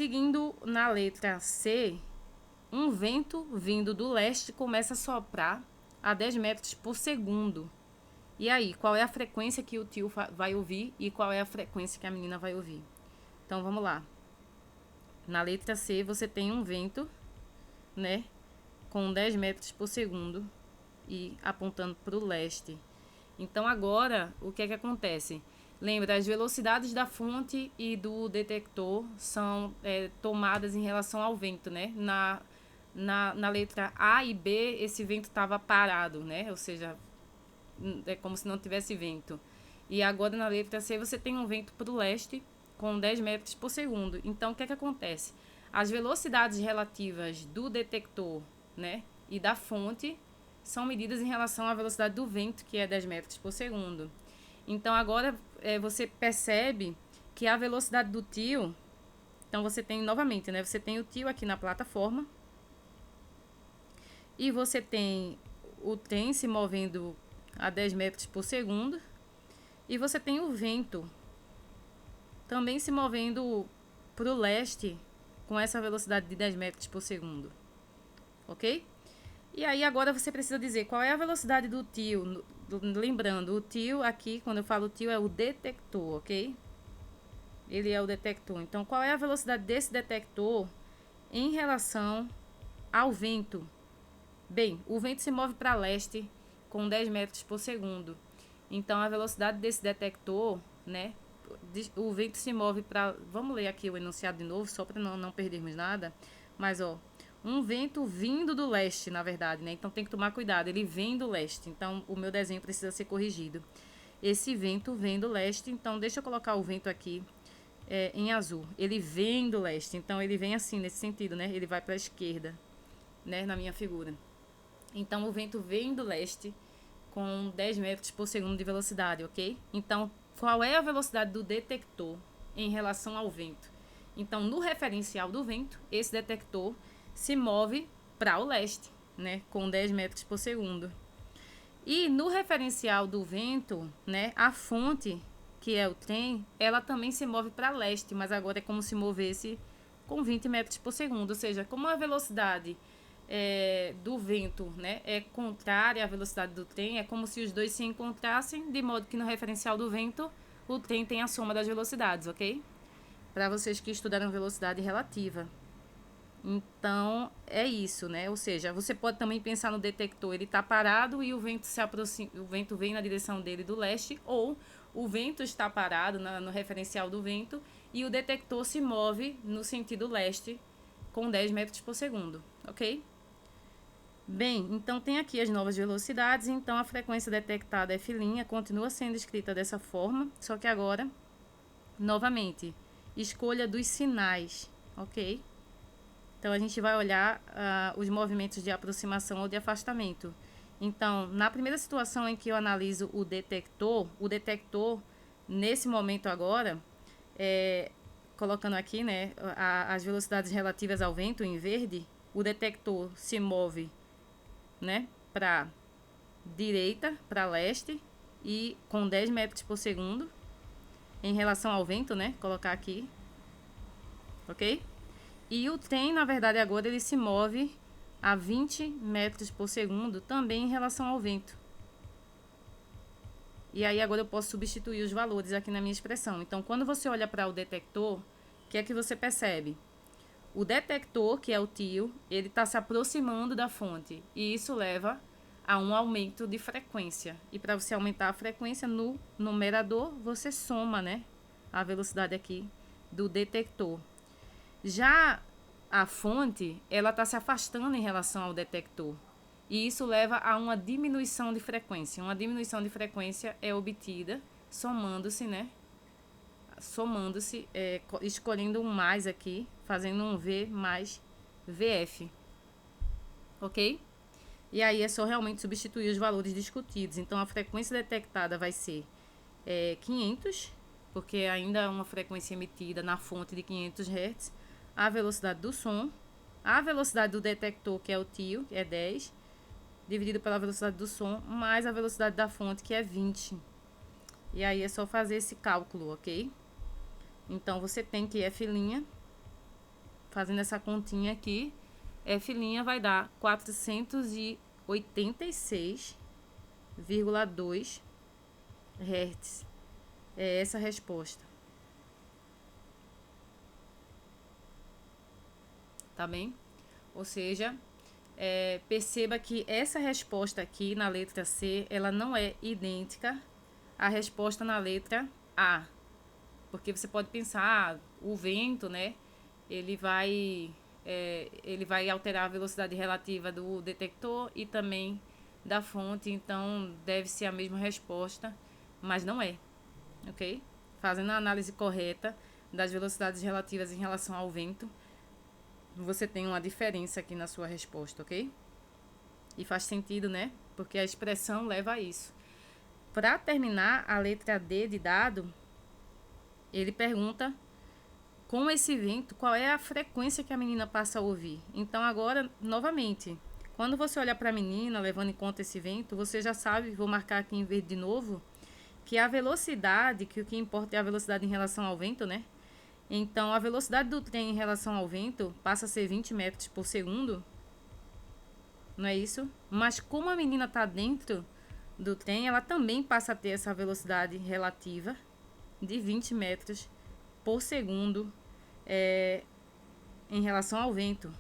Seguindo na letra C, um vento vindo do leste começa a soprar a 10 metros por segundo. E aí, qual é a frequência que o tio vai ouvir e qual é a frequência que a menina vai ouvir? Então, vamos lá. Na letra C, você tem um vento, né, com 10 metros por segundo e apontando para o leste. Então, agora, o que é que acontece? Lembra, as velocidades da fonte e do detector são tomadas em relação ao vento, né? Na letra A e B, esse vento estava parado, né? Ou seja, é como se não tivesse vento. E agora na letra C você tem um vento para o leste com 10 metros por segundo. Então, o que é que acontece? As velocidades relativas do detector, né, e da fonte são medidas em relação à velocidade do vento, que é 10 metros por segundo. Então, agora você percebe que a velocidade do tio... Então, você tem, novamente, né? Você tem o tio aqui na plataforma. E você tem o trem se movendo a 10 metros por segundo. E você tem o vento também se movendo para o leste com essa velocidade de 10 metros por segundo. Ok? E aí agora você precisa dizer qual é a velocidade do tio. Lembrando, o tio aqui, quando eu falo tio, é o detector, ok? Ele é o detector. Então, qual é a velocidade desse detector em relação ao vento? Bem, o vento se move para leste com 10 metros por segundo. Então, a velocidade desse detector, né? O vento se move para... Vamos ler aqui o enunciado de novo, só para não perdermos nada. Mas, ó, um vento vindo do leste, na verdade, né? Então, tem que tomar cuidado. Ele vem do leste. Então, o meu desenho precisa ser corrigido. Esse vento vem do leste. Então, deixa eu colocar o vento aqui em azul. Ele vem do leste. Então, ele vem assim, nesse sentido, né? Ele vai para a esquerda, né? Na minha figura. Então, o vento vem do leste com 10 metros por segundo de velocidade, ok? Então, qual é a velocidade do detector em relação ao vento? Então, no referencial do vento, esse detector se move para o leste, né? Com 10 metros por segundo. E no referencial do vento, né? A fonte, que é o trem, ela também se move para leste, mas agora é como se movesse com 20 metros por segundo. Ou seja, como a velocidade do vento, né, é contrária à velocidade do trem, é como se os dois se encontrassem, de modo que no referencial do vento o trem tem a soma das velocidades, ok? Para vocês que estudaram velocidade relativa. Então, é isso, né? Ou seja, você pode também pensar no detector, ele está parado e o vento se aproxima, o vento vem na direção dele do leste, ou o vento está parado no referencial do vento e o detector se move no sentido leste com 10 metros por segundo, ok? Bem, então tem aqui as novas velocidades, então a frequência detectada F' continua sendo escrita dessa forma, só que agora, novamente, escolha dos sinais, ok? Então, a gente vai olhar os movimentos de aproximação ou de afastamento. Então, na primeira situação em que eu analiso o detector, nesse momento agora, colocando aqui, né, as velocidades relativas ao vento em verde, o detector se move, né, para direita, para leste, e com 10 metros por segundo, em relação ao vento, né, colocar aqui, ok? E o trem, na verdade, agora ele se move a 20 metros por segundo, também em relação ao vento. E aí agora eu posso substituir os valores aqui na minha expressão. Então, quando você olha para o detector, o que é que você percebe? O detector, que é o tio, ele está se aproximando da fonte. E isso leva a um aumento de frequência. E para você aumentar a frequência no numerador, você soma, né, a velocidade aqui do detector. Já a fonte, ela está se afastando em relação ao detector. E isso leva a uma diminuição de frequência. Uma diminuição de frequência é obtida somando-se, né? Somando-se, escolhendo um mais aqui, fazendo um V mais VF. Ok? E aí é só realmente substituir os valores discutidos. Então, a frequência detectada vai ser 500, porque ainda é uma frequência emitida na fonte de 500 Hz. A velocidade do som, a velocidade do detector, que é o tio, que é 10, dividido pela velocidade do som, mais a velocidade da fonte, que é 20. E aí é só fazer esse cálculo, ok? Então, você tem que F', fazendo essa continha aqui, F' vai dar 486,2 Hz. É essa a resposta. Tá bem? Ou seja, perceba que essa resposta aqui na letra C, ela não é idêntica à resposta na letra A. Porque você pode pensar, o vento, né? Ele vai alterar a velocidade relativa do detector e também da fonte, então deve ser a mesma resposta, mas não é, ok? Fazendo a análise correta das velocidades relativas em relação ao vento, você tem uma diferença aqui na sua resposta, ok? E faz sentido, né? Porque a expressão leva a isso. Para terminar, a letra D de dado, ele pergunta, com esse vento, qual é a frequência que a menina passa a ouvir. Então, agora, novamente, quando você olhar para a menina, levando em conta esse vento, você já sabe, vou marcar aqui em verde de novo, que a velocidade, que o que importa é a velocidade em relação ao vento, né? Então, a velocidade do trem em relação ao vento passa a ser 20 metros por segundo, não é isso? Mas como a menina está dentro do trem, ela também passa a ter essa velocidade relativa de 20 metros por segundo em relação ao vento,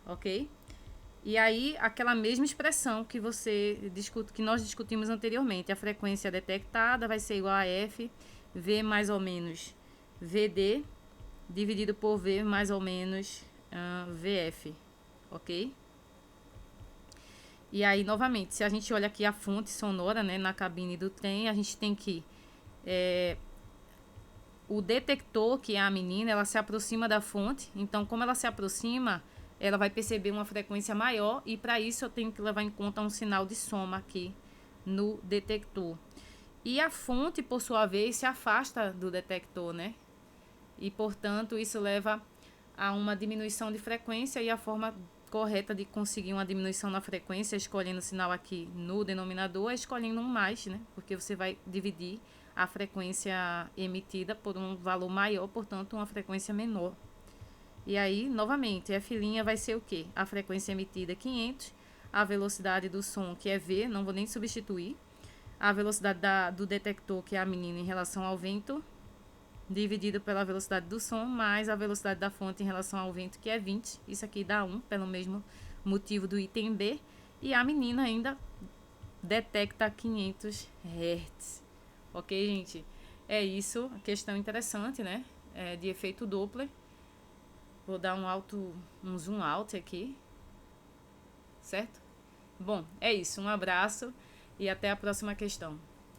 ok? E aí, aquela mesma expressão que que nós discutimos anteriormente, a frequência detectada vai ser igual a F, V mais ou menos VD, dividido por V mais ou menos VF, ok? E aí, novamente, se a gente olha aqui a fonte sonora, né, na cabine do trem, a gente tem que o detector, que é a menina, ela se aproxima da fonte. Então, como ela se aproxima, ela vai perceber uma frequência maior e para isso eu tenho que levar em conta um sinal de soma aqui no detector. E a fonte, por sua vez, se afasta do detector, né? E, portanto, isso leva a uma diminuição de frequência e a forma correta de conseguir uma diminuição na frequência, escolhendo o sinal aqui no denominador, é escolhendo um mais, né? Porque você vai dividir a frequência emitida por um valor maior, portanto, uma frequência menor. E aí, novamente, F' vai ser o quê? A frequência emitida é 500, a velocidade do som, que é V, não vou nem substituir, a velocidade do detector, que é a menina, em relação ao vento, dividido pela velocidade do som, mais a velocidade da fonte em relação ao vento, que é 20. Isso aqui dá 1, pelo mesmo motivo do item B. E a menina ainda detecta 500 Hz. Ok, gente? É isso. Questão interessante, né? De efeito Doppler. Vou dar um zoom out aqui. Certo? Bom, é isso. Um abraço e até a próxima questão.